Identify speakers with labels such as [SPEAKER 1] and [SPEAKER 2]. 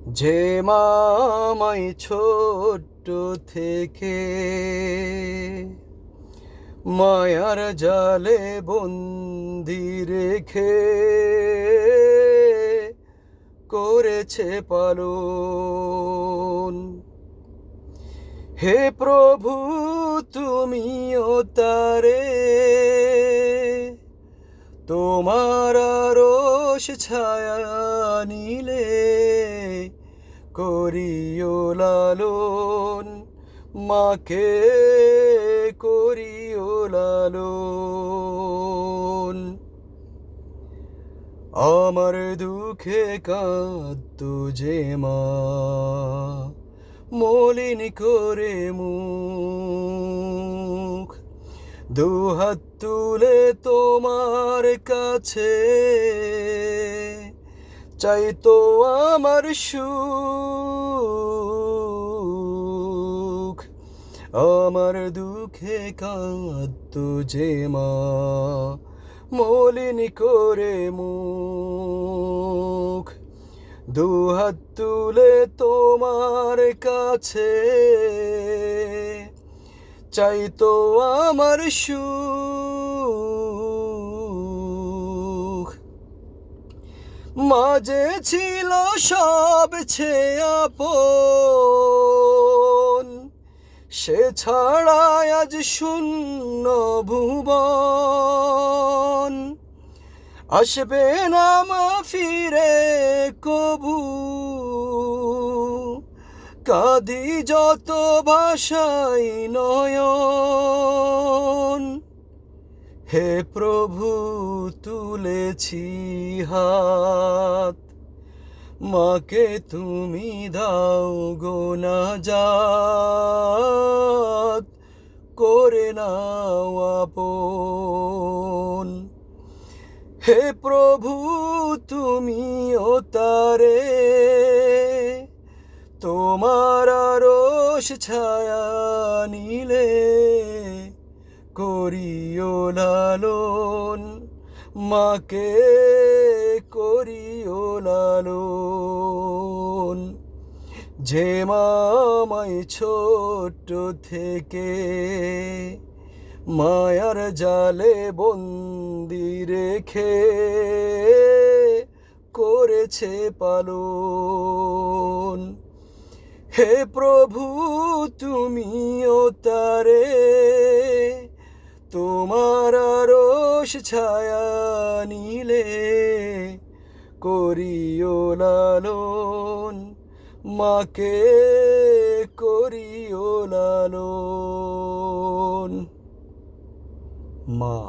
[SPEAKER 1] যে মামাই ছোট্ট থেকে মায়ার জালে বন্দি রেখে করেছে পালন। হে প্রভু, তুমিও তারে তোমার আরশ ছায়া নিলে করিও লালন, মাকে করিও লালন। আমার দুঃখে কাঁদতো যে মা মলিন করে মুখ, দুহাত তুলে তোমার কাছে চাইতো আমার সুখ। আমার দুঃখে কাঁদতো যে মা মলিন করে মুখ, দুহাত তুলে তোমার কাছে চাইতো আমার সুখ। মাঝে ছিল সব ছেয়ে আপন, সে ছাড়া আজ শূন্য ভুবন। আসবে না মা ফিরে কবু, কাঁদি যত ভাষাই নয়ন। হে প্রভু, তুলেছি হাত, মাকে তুমি দাও গো নাজাত, করে নাও আপন। হে প্রভু, তুমিও তারে তোমার আরশ ছায়া নিলে করিও লালন, মাকে করিও লালন। যে মামাই ছোট্ট থেকে মায়ার জালে বন্দি রেখে করেছে পালন। হে প্রভু, তুমিও তারে তোমার আরশ ছায়া নিলে করিও লালন, মাকে করিও লালন। মা।